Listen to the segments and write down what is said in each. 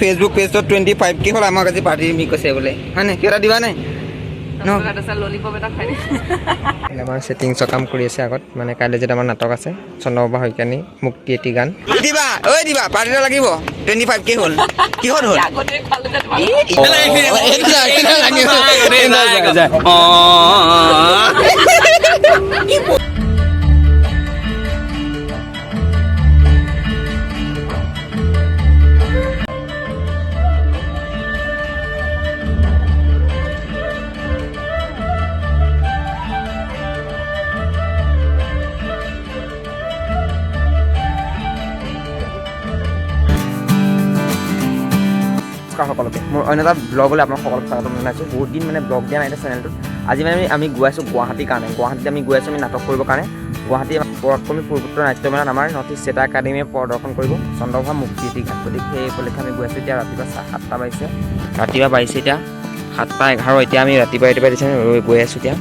Facebook পেজত 25K হ'ল আমাক আজি পাৰ্টি মি কৈছে বোলে হয়নে কিবা এটা দিবা নাই আমাৰ ছেটিংছৰ কাম কৰি আছে আগত মানে কাইলৈ যেতিয়া আমাৰ নাটক আছে চন্দ্ৰপ্ৰভা শইকীয়ানী মুক্তি এটি গান দিবা ঐ দিবা পাৰ্টি এটা লাগিব 25K হ'ল কিহত হ'ল সকলোকে মোৰ অন্য এটা ব্লগলৈ আপোনাক সকলোকে স্বাগতম জনাইছোঁ বহুত দিন মানে ব্লগ দিয়া নাই এতিয়া চেনেলটোত আজি মানে আমি গৈ আছোঁ গুৱাহাটীৰ কাৰণে গুৱাহাটীত আমি গৈ আছোঁ আমি নাটক কৰিবৰ কাৰণে গুৱাহাটী পৰাক্ৰমী পূৰ্বোত্তৰ নাট্যমেলাত আমাৰ নৰ্থ ইষ্ট থিয়েটাৰ একাডেমীয়ে প্ৰদৰ্শন কৰিব চন্দ্ৰপ্ৰভা মুক্তি এটি গান গতিকে সেই উপলক্ষে আমি গৈ আছোঁ এতিয়া ৰাতিপুৱা 7টা বাজিছে এতিয়া 7:11 এতিয়া আমি ৰাতিপুৱা দিছে গৈ আছোঁ এতিয়া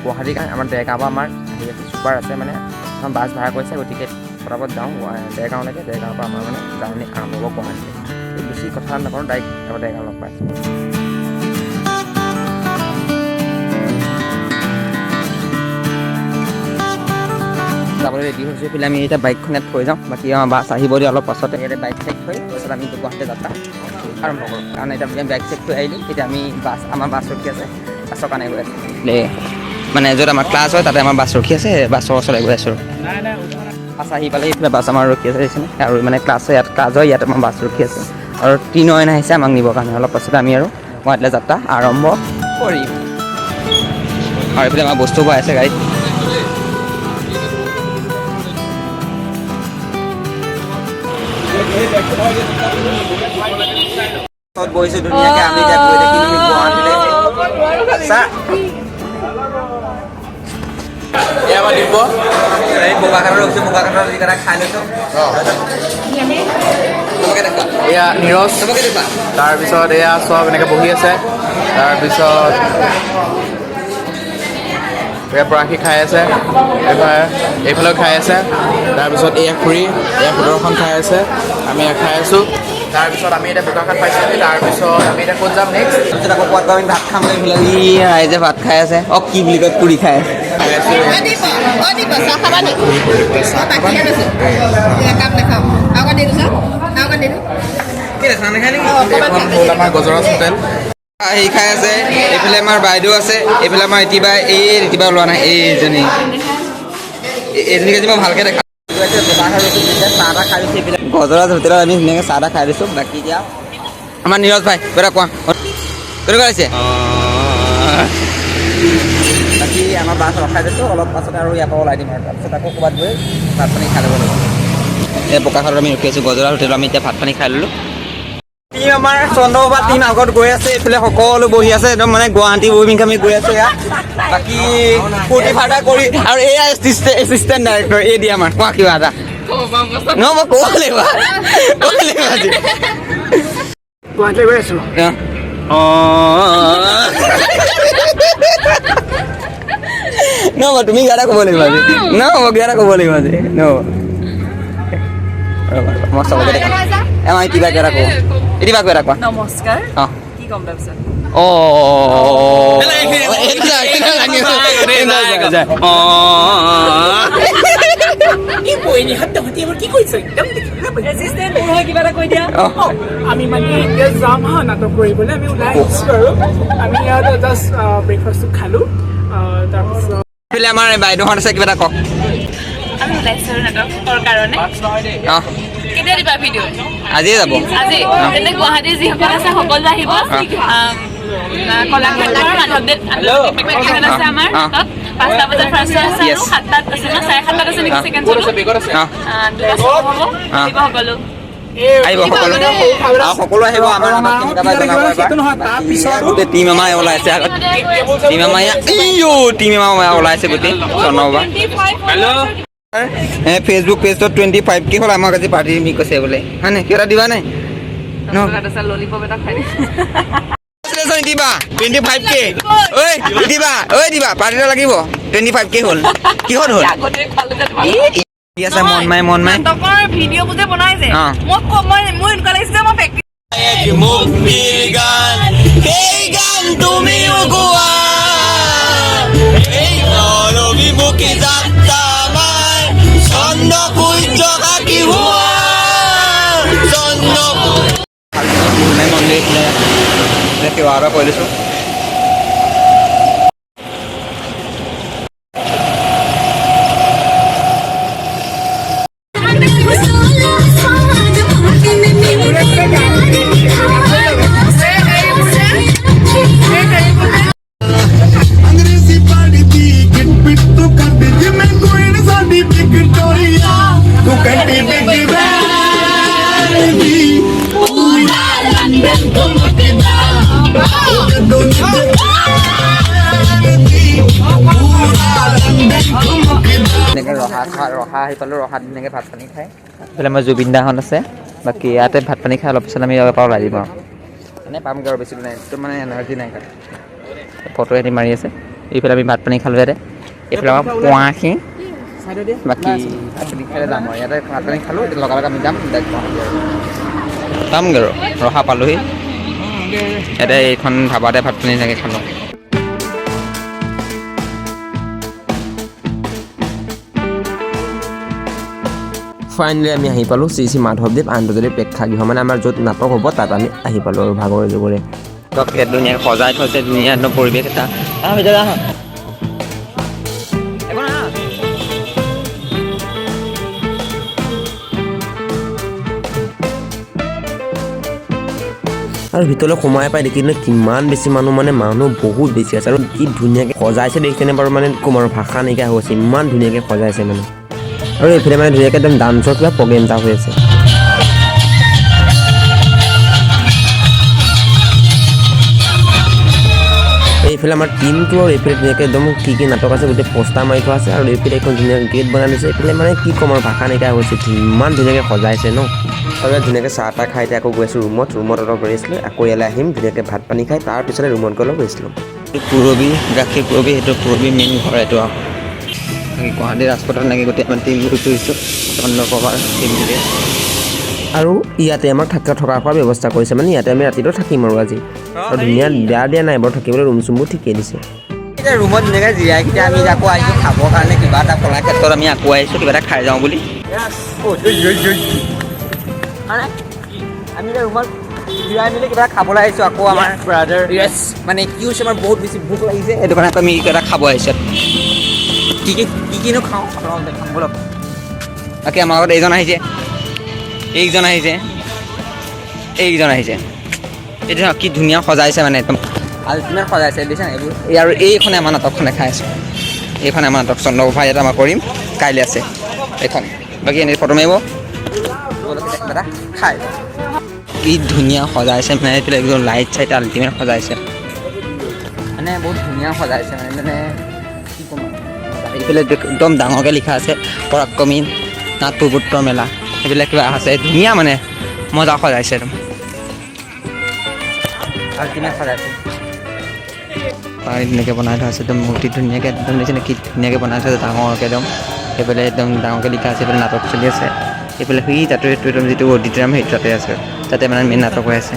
গুৱাহাটীৰ কাৰণে আমাৰ ডেৰগাঁৱৰ পৰা আমাৰ হেৰি আছে ছুপাৰ আছে মানে এখন বাছ ভাড়া কৰিছে গতিকে ফটাফট যাওঁ ডেৰগাঁৱলৈকে ডেৰগাঁৱৰ পৰা আমাৰ মানে জাৰ্ণি আৰম্ভ হ'ব গুৱাহাটীলৈ বেছি কথা নকৰোঁ ডাইৰেক্ট এবাৰ ডেৰগাঁও লগ পাইছোঁ যাবলৈ ৰেডি হৈছোঁ এইফালে আমি এতিয়া বাইকখন ইয়াত থৈ যাওঁ বাকী আমাৰ বাছ আহিব দিয়ে অলপ পাছতে ইয়াতে বাইক চেক থৈ তাৰপিছত আমি গুৱাহাটী যাত্ৰা আৰম্ভ কৰোঁ কাৰণ এতিয়া আমি বাইক চেক থৈ আহিলোঁ এতিয়া আমি আমাৰ বাছ ৰখি আছে বাছৰ কাৰণে গৈ আছোঁ মানে য'ত আমাৰ ক্লাছ হয় তাতে আমাৰ বাছ ৰখি আছে বাছৰ ওচৰলৈ গৈ আছোঁ বাছ আহি পালে এইফালে বাছ আমাৰ ৰখি আছে আৰু মানে ক্লাছ হয় ইয়াত আমাৰ বাছ ৰখি আছে আৰু 3 আহিছে আমাক নিবৰ কাৰণে অলপ পাছতে আমি আৰু গুৱাহাটীলৈ যাত্ৰা আৰম্ভ কৰিম আৰু এইফালে আমাৰ বস্তু পাই আছে গাড়ীত বহিছোঁ ধুনীয়াকৈ আমি এতিয়া গৈ থাকিম গুৱাহাটীলৈ বোকাখাটত ৰখিছোঁ বোকাখাটত যিকেইটা খাই লৈছোঁ এয়া নীৰজ তাৰপিছত এয়া চব এনেকৈ বহি আছে তাৰপিছত এয়া পৰাশী খাই আছে এইফালেও খাই আছে তাৰপিছত এয়া খুৰী এয়া সুদৰ্শন খাই আছে আমি এয়া খাই আছোঁ তাৰপিছত আমি এতিয়া বোকাখাট পাইছোঁ তাৰপিছত আমি এতিয়া ক'ত যাম নেক্সট তাৰপিছত আকৌ ক'ৰবাত আমি ভাত খাম এইফালে ৰাইজে ভাত খাই আছে কি বুলি কয় পুৰি খাই আছে আমাৰ গজৰাজ হোটেল হেৰি খাই আছে এইফালে আমাৰ বাইদেউ আছে এইফালে আমাৰ ৰীতিবা ওলোৱা নাই এইজনী মই ভালকৈ দেখা চাহ তাহ খাই দিছোঁ এইফালে গজৰাজ হোটেলত আমি ধুনীয়াকৈ চাহ তাহ খাই দিছোঁ বাকী এতিয়া আমাৰ নীৰজ ভাই কিবা কোৱা কেনেকুৱা হৈছে বাকী আমাৰ বাছ ৰখাই দিছোঁ অলপ পাছত আৰু ইয়াৰ পৰা ওলাই দিম আৰু তাৰপিছত আকৌ ক'ৰবাত গৈ ভাত পানী খাই ল'ব লাগিব এই বোকাখাটত আমি ৰখি আছোঁ গজৰাজ হোটেলত আমি এতিয়া ভাত পানী খাই ল'লোঁ টিম আমাৰ চন্দ্ৰপ্ৰভা টিম আগত গৈ আছে এইফালে সকলো বহি আছে একদম মানে গুৱাহাটী বহিমিক আমি গৈ আছোঁ ইয়াত বাকী ফূৰ্তি ফাৰ্তা কৰি আৰু এয়া এছিষ্টেণ্ট ডাইৰেক্টৰ এই দিয়ে আমাৰ কোৱা কিবা এটা নহয় মই ক'ব লাগিব আজি গুৱাহাটীলৈ গৈ আছোঁ নহ'ব তুমি কিবা এটা ক'ব লাগিব আজি নহ'ব কিবা এটা ক'ব লাগিব আজি নহ'ব মই চবকে দেখা আমাৰ কিবা এটা ক'ব এতিয়া কিবা এটা কোৱা নমস্কাৰ অঁ কি ক'ম তাৰপিছত আমি মানে এতিয়া যাম হা নাটক কৰিবলৈ আমি ওলাই আহিছোঁ আৰু আমি ইয়াত জাষ্ট ব্ৰেকফাষ্টটো খালোঁ তাৰপিছত আমাৰ বাইদেউহঁত আছে কিবা এটা কওক আমি ওলাইছোঁ নাটকৰ কাৰণে অঁ কেতিয়া দিবা ভিডিঅ' আজিয়ে যাব আজি তেন্তে গুৱাহাটীৰ যিসকল আছে সকলো আহিব কলাক্ষেত্ৰৰ মাধৱদেৱ প্ৰেক্ষাগৃহত আছে আমাৰ নাটক 5টা বজাত ফাৰ্ষ্ট শ্ব' আছে আৰু 7টাত আছে ন 7:30 আছে নেকি ছেকেণ্ড শ্ব' সকলো আহিব সকলো আহিব আমাৰ গোটেই টিম আমাৰ ওলাইছে আগত টিম আমাৰ টিম আমাৰ ওলাইছে গোটেই চন্দ্ৰপ্ৰভা ফেচবুক পেজত 25K হ'ল আমাক আজি পাৰ্টি মি কৈছে বোলে হয়নে কিবা এটা দিবা নাই ললিপপ এটা খাই দিবা 25K দিবা পাৰ্টি এটা লাগিব 25K হ'ল কিহত হ'ল আছে মন মাই নাটকৰ ভিডিঅ'বোৰ যে বনাই যে মোৰ এনেকুৱা লাগিছে যে মই মুক্তিৰ গান সেই গান তুমিও গোৱা এই অভিমুখী যাত্ৰা আমাৰ চন্দ্ৰ সূৰ্য কাকি হোৱা চন্দ্ৰ মন্দিৰ সেৱা এটা কৰি লৈছোঁ अंग्रेजी पाड़ी दी गिट पिट तू कर दी जिमें कोई न साडी विक्टोरिया तू कटी बिग बैडी पूरा लंदन घुमकेदा पूरा लंदन घुमकेदा এনেকৈ ৰহা আহি পালোঁ ৰহাত ধুনীয়াকৈ ভাত পানী খাই এইফালে আমাৰ জুবিন দাখন আছে বাকী ইয়াতে ভাত পানী খাই অলপ পিছত আমি ইয়াৰ পৰা ওলাই দিম আৰু এনেই পামগৈ আৰু বেছি নাই একদম মানে এনাৰ্জি নাই কাৰণে ফটো এটি মাৰি আছে এইফালে আমি ভাত পানী খালোঁ ইয়াতে এইফালে আমাৰ পোৱাখিনি বাকী ভাত পানী খাই যাম আৰু ইয়াতে ভাত পানী খালোঁ লগা লগে আমি যাম পামগৈ আৰু ৰহা পালোহি ইয়াতে এইখন ধাবাতে ভাত পানী এনেকৈ খালোঁ ফাইনেলি আমি আহি পালোঁ শ্ৰী শ্ৰী মাধৱদেৱ আন্তৰ্জাতিক প্ৰেক্ষাগৃহ মানে আমাৰ য'ত নাটক হ'ব তাত আমি আহি পালোঁ আৰু ভাগৰে যুগৰে ধুনীয়াকৈ সজাই থৈছে ধুনীয়া একদম পৰিৱেশ এটা আৰু ভিতৰলৈ সোমাই পাই দেখিলে কিমান বেছি মানুহ মানে মানুহ বহুত বেছি আছে আৰু কি ধুনীয়াকৈ সজাইছে দেখিছেনে বাৰু মানে ক'ম আৰু ভাষা নাইকিয়া হৈ গৈছে ইমান ধুনীয়াকৈ সজাইছে মানে আৰু এইফালে মানে ধুনীয়াকৈ একদম ডান্সৰ কিবা প্ৰগ্ৰেম এটা হৈ আছে এইফালে আমাৰ টিমটো আৰু এইফালে ধুনীয়াকৈ একদম কি কি নাটক আছে গোটেই পোষ্টাৰ মাৰি থোৱা আছে আৰু এইফালে এখন ধুনীয়াকৈ গেট বনাই দিছে এইফালে মানে কি ক'ম আৰু ভাষা নাইকিয়া হৈছে ইমান ধুনীয়াকৈ সজাইছে ন আৰু ধুনীয়াকৈ চাহ তাহ খাই এতিয়া আকৌ গৈ আছোঁ ৰুমত অলপ ৰেষ্ট লৈ আকৌ ইয়ালৈ আহিম ধুনীয়াকৈ ভাত পানী খাই তাৰপিছতে ৰুমত গৈ অলপ ৰেষ্ট ল'ম পুৰবী গাখীৰ পুৰবী সেইটো পুৰবী মেইন ঘৰ এইটো আৰু গুৱাহাটী ৰাজপথত এনেকৈ গোটেই আমাৰ টিম লৈ থৈছোঁ চন্দ্ৰপ্ৰভাৰ টিমটোৱে আৰু ইয়াতে আমাক থকা খোৱাৰ ব্যৱস্থা কৰিছে মানে ইয়াতে আমি ৰাতিটো থাকিম আৰু আজি আৰু ধুনীয়া বেয়া দিয়া নাই বাৰু থাকিবলৈ ৰুম চুমবোৰ ঠিকেই দিছে এতিয়া ৰুমত ধুনীয়াকৈ জিৰাই কেইটা আমি আকৌ আহিছোঁ খাবৰ কাৰণে কিবা এটা কলাৰ ক্ষেত্ৰত আমি আকৌ আহিছোঁ কিবা এটা খাই যাওঁ বুলি আমি এতিয়া ৰুমত জিৰাই মেলি কিবা এটা খাবলৈ আহিছোঁ আকৌ আমাৰ ব্ৰাদাৰ য়েছ মানে কি হৈছে আমাৰ বহুত বেছি ভোক লাগিছে সেইটো কাৰণে আমি কিবা এটা খাব আহিছোঁ কিনো খাওঁ আপোনালোক দেখাম বলক বাকী আমাৰ লগত এইজন আহিছে এইজন আহিছে এইটো কি ধুনীয়া সজাইছে মানে একদম আল্টিমেট সজাইছে দেখিছে এইবোৰ এই আৰু এইখনে আমাৰ নাটকখনে খাই আছোঁ এইখনে আমাৰ নাটক চন্দ্ৰপ্ৰভা ইয়াত আমাৰ কৰিম কাইলৈ আছে এইখন বাকী এনেই ফটো মাৰিব কিবা এটা খাই কি ধুনীয়া সজাইছে মানে এইফালে একদম লাইট চাইট আল্টিমেট সজাইছে মানে বহুত ধুনীয়া সজাইছে মানে কি ক'ম এইফালে একদম ডাঙৰকৈ লিখা আছে পৰাক্ৰমী নাট পুত্ৰ মেলা সেইবিলাক কিবা আছে ধুনীয়া মানে মজা সজাইছে একদম আল্টিমেট সজাইছে ধুনীয়াকৈ বনাই থোৱা আছে একদম মূৰ্তি ধুনীয়াকৈ একদম দেখিছেনে কি ধুনীয়াকৈ বনাই থোৱা আছে ডাঙৰকৈ একদম সেইফালে একদম ডাঙৰকৈ লিখা আছে সেইফালে নাটক চলি আছে সেইফালে সেই তাতে একদম যিটো অডিটৰিয়াম সেইটো তাতে আছে তাতে মানে মেইন নাটক হৈ আছে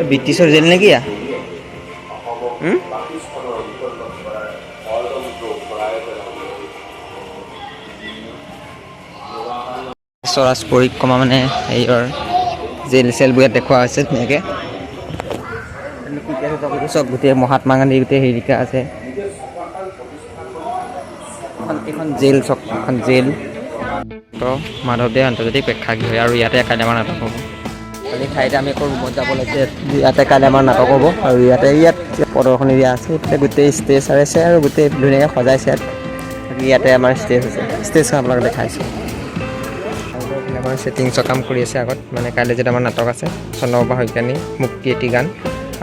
ব্ৰিটিছৰ জেল নেকি স্বৰাজ পৰিক্ৰমা মানে হেৰিয়ৰ জেল চেলবোৰ ইয়াত দেখুওৱা হৈছে ধুনীয়াকৈ চব গোটেই মহাত্মা গান্ধী গোটেই হেৰি লিখা আছে এইখন জেল চব এখন জেল মাধৱদেৱ আন্তৰ্জাতিক প্ৰেক্ষাগৃহ আৰু ইয়াতে কাইলৈ আমাৰ নাটক হ'ব কালি ঠাইতে আমি আকৌ ৰুমত যাব লাগিছে ইয়াতে কাইলৈ আমাৰ নাটক হ'ব আৰু ইয়াত প্ৰদৰ্শনী দিয়া আছে এইফালে গোটেই ষ্টেজ আছে আৰু গোটেই ধুনীয়াকৈ সজাইছে ইয়াতে আমাৰ ষ্টেজ আছে ষ্টেজখন আপোনালোকে দেখাইছোঁ আমাৰ ছেটিংছৰ কাম কৰি আছে আগত মানে কাইলৈ যেতিয়া আমাৰ নাটক আছে চন্দ্ৰপ্ৰভা শইকীয়ানী মুক্তি এটি গান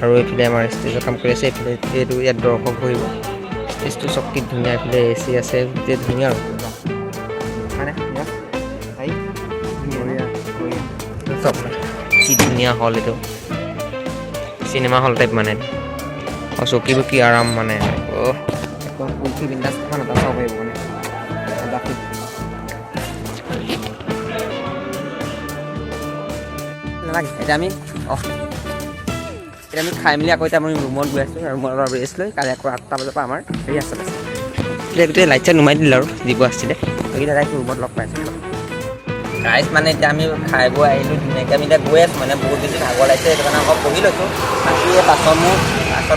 আৰু এইফালে আমাৰ ষ্টেজৰ কাম কৰি আছে এইফালে এইটো ইয়াত দৰ্শক বহিব ষ্টেজটো চব কি ধুনীয়া এইফালে এ চি আছে গোটেই ধুনীয়া আৰু মানে চব কি ধুনীয়া হল এইটো চিনেমা হল টাইপ মানে আৰু চকীবোৰ কি আৰাম মানে একদম কুলফি বিন্দাছ খানা এটা চাব পাৰিব মানে নালাগে এতিয়া আমি এতিয়া আমি খাই মেলি আকৌ এতিয়া আমি ৰুমত গৈ আছোঁ ৰুমত অলপ ৰেষ্ট লৈ কালি আকৌ 8টা বজাৰ পৰা আমাৰ ৰিহাৰ্চেল আছে এতিয়া গোটেই লাইট চাইট নুমাই দিলে আৰু দিব আছিলে সেইকেইটা ডাইৰেক্ট ৰুমত লগ পাইছোঁ ৰাইজ মানে এতিয়া আমি খাই বৈ আহিলোঁ ধুনীয়াকৈ আমি এতিয়া গৈ আছোঁ মানে বহুত বেছি ভাগৰ লাগিছে সেইটো কাৰণে অলপ বহি লৈছোঁ বাকী পাছত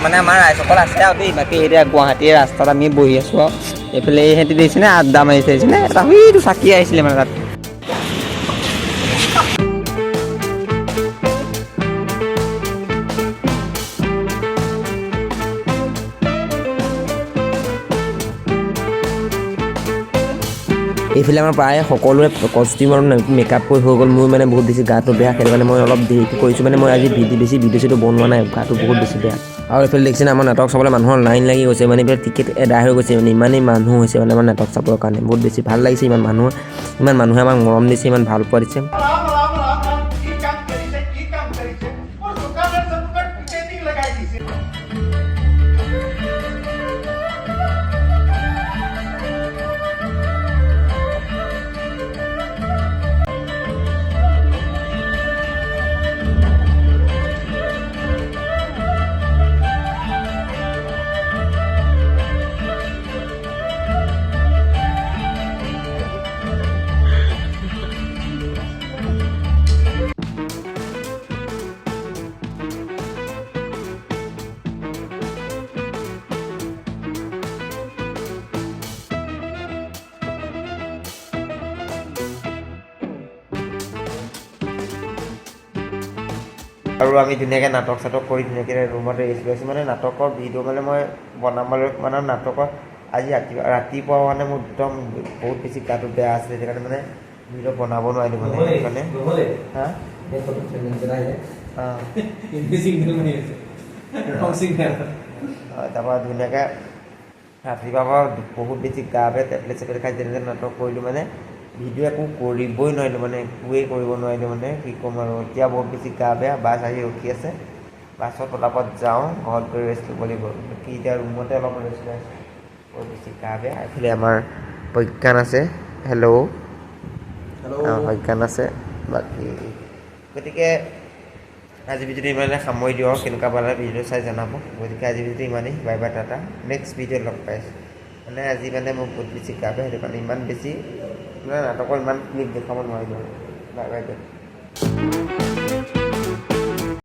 মানে আমাৰ ৰাইজসকল আছে আৰু দেই বাকী এতিয়া গুৱাহাটীৰ ৰাস্তাত আমি বহি আছোঁ আৰু এইফালে সিহঁতি দিছেনে আড্ডা মাৰিছে দিছেনে এটা সেইটো চাকি আহিছিলে মানে তাত এইফালে আমাৰ প্ৰায় সকলোৱে কষ্টিউম আৰু মেকআপ কৰি হৈ গ'ল মোৰ মানে বহুত বেছি গাটো বেয়া সেইটো কাৰণে মই অলপ দেৰিকৈ কৰিছোঁ মানে মই আজি ভিডিঅ' চিডিঅ' বনোৱা নাই গাটো বহুত বেছি বেয়া আৰু এইফালে দেখিছেনে আমাৰ নাটক চাবলৈ মানুহৰ লাইন লাগি গৈছে মানে এইফালে টিকেট এদায় হৈ গৈছে মানে ইমানেই মানুহ হৈছে মানে আমাৰ নাটক চাবৰ কাৰণে বহুত বেছি ভাল লাগিছে ইমান মানুহে আমাক মৰম দিছে ইমান ভাল পোৱা দিছে কি কাম কৰিছে মোৰ দোকানৰ চকুত টিকেটিং লগাই দিছে আৰু আমি ধুনীয়াকৈ নাটক চাটক কৰি ধুনীয়াকৈ ৰুমতে ৰেষ্ট লৈছোঁ মানে নাটকৰ ভিডিঅ' মানে মই বনাবলৈ মানে নাটকৰ আজি ৰাতিপুৱা মানে মোৰ একদম বহুত বেছি গাটো বেয়া আছিলে সেইকাৰণে মানে ভিডিঅ' বনাব নোৱাৰিলোঁ মানে সেইকাৰণে তাৰপৰা ধুনীয়াকৈ ৰাতিপুৱা পৰা বহুত বেছি গা বেয়া টেবলেট চেবলেট খাই যেনেকৈ নাটক কৰিলোঁ মানে ভিডিঅ' একো কৰিবই নোৱাৰিলোঁ মানে একোৱেই কৰিব নোৱাৰিলোঁ মানে কি ক'ম আৰু এতিয়া বহুত বেছি গা বেয়া বাছ আহি ৰখি আছে বাছত পতাপত যাওঁ ঘৰত গৈ ৰেষ্ট ল'ব লাগিব বাকী এতিয়া ৰুমতে অলপ ৰেষ্ট লৈ আছোঁ বহুত বেছি গা বেয়া এইফালে আমাৰ প্ৰজ্ঞান আছে হেল্ল' প্ৰজ্ঞান আছে বাকী গতিকে আজি ভিডিঅ'টো ইমানে সামৰি দিওঁ আৰু কেনেকুৱা পালে ভিডিঅ' চাই জনাব গতিকে আজি ভিডিঅ'টো ইমানেই বাই বাই টাটা নেক্সট ভিডিঅ'ত লগ পাইছোঁ মানে আজি মানে মোৰ বহুত বেছি গা বেয়া সেইটো কাৰণে ইমান বেছি নাটকৰ ইমান ক্লিপ দেখাব নোৱাৰিলোঁ বাই বাই